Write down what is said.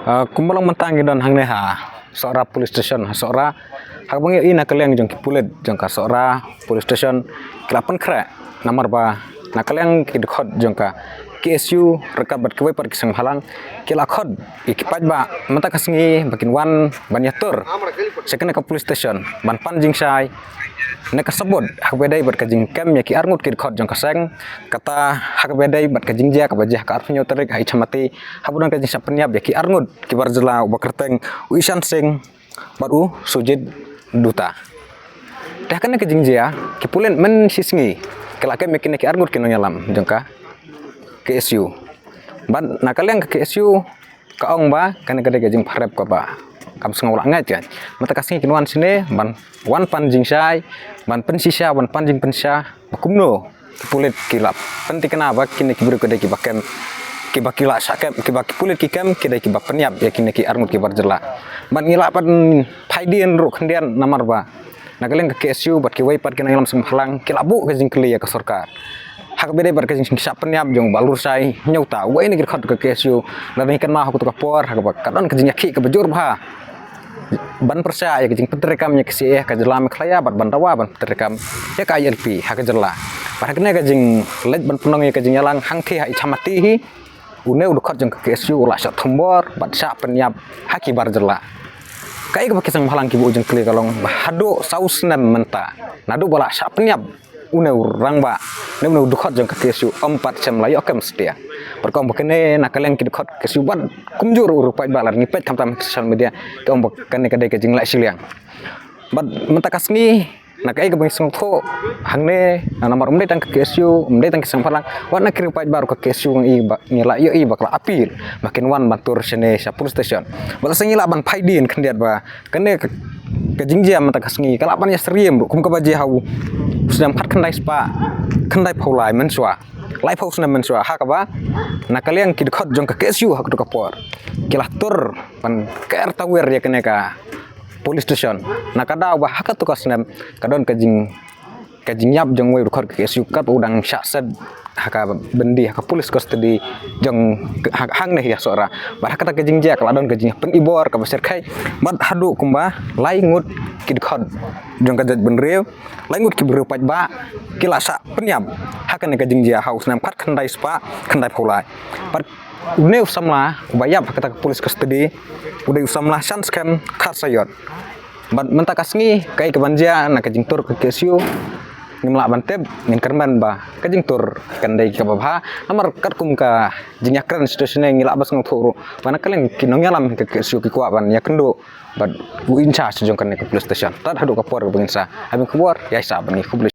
Kumbalang mentangi dan hang neha seorang police station seorang hak bangi ina kalian jong kipulet jong ka seorang police station kelapan kra namar ba na kalian kidkhot jong ka KSU rekabat kewai par kisang halang kilakhot ikipaj ba mata kasingi bakin wan banyatur sekena ka police station ban panjing sai ne kasabot hak bedai bat kajing kem ya ki arngut kidkhot jong kaseng kata hak bedai bat kajing ja ka bajah ka arnyo terik hai chamati habudan kajing sapnyap ya ki arngut ki barjela bakerteng uisan sing baru sujid duta dah kana kajing ja ki pulen men sisngi kelake mekin ki arngut kino nyalam jong ka KSU ban nakaliang ke KSU kaong ba kana kade kajing parep ka ba kam sengolak ngat kan mata kasing kinwan sini ban wan panjing sai ban pensisa wan panjing pensa bakumno pulit kilap penting kenapa kini kibru kade kibakem kibakila sakem kibaki pulit kikem kide kibak penyap ya kini ki armut kibar jela ban ngilapan paidien ru kendian namar ba nakaliang ke KSU bat ki waipat kena ngalam semhalang kilabu kajing kli ya ke sarkar hak beda berkasing singsa penyap jong balur sai nyauta wa ini kirkhat ke KSU dan ikan mah aku tukapor hak ba kadon kajing yaki ke bejur bah ban persa ya kajing penterekam nya kesi ka jelam klaya bat bandawa ban penterekam ya ka ILP hak jela pada kena kajing lej ban punang ya kajing yalang hangke ha ichamati hi une udukhat jong ke KSU ulah sa thombor bat sa penyap haki bar jela kai ka kisang halang ki bu jeng kli kalong bahado saus nem menta nadu bala sa penyap une urang ba ne dukhat jong ke KSU 4 jam layo kem setia perkom bekene nakaleng ki dukhat KSU ban kumjur urupai balar ngipet kam social media ke ombok kene kade ke jingla siliang bat mentakasni nakai ke bang sungtho hangne namar umde tang ke KSU umde tang kisang palang wana kirupai baru ke KSU i ngila yo i bakla apil makin wan batur sene sa police station bala sengila ban paidin kendiat ba kene ke jingjia mentakasni kalapan ya seriem kum ka baje hau sedang kat kendai spa kendai paulai mensua lai paus na mensua hak ba nakaliang kidkhot jong ka KSU hak to kapor kilah tur pan ker tawer ya kene ka police station nakada ba hak to kasnem kadon kajing yap jong we khot KSU kat udang syasad haka bendi haka police custody jong hang ne ya sora ba kata kajing ja kaladon kajing pen ibor ka baser khai mat hadu kumba lai ngut kidkhot jong kajat benrew lai ngut kibru paj ba kilasa penyam haka ne kajing ja haus nam kat kendai spa kendai pulai pat une usamla bayap kata police custody udah usamla san scam khat sayot bat mentakasngi kai ke banja na kajing tur ke KSU ngimla banteb ngin kerman ba kajing tur kandai ka babha namar kat kum ka jinyakran situasinya ngila bas ngthuru bana kaleng kinong yalam ke KSU ki kwa ban ya kendo bat bu incha sejong kan ke police station tad hadu ka por bangsa abin kuwar ya isa ban ki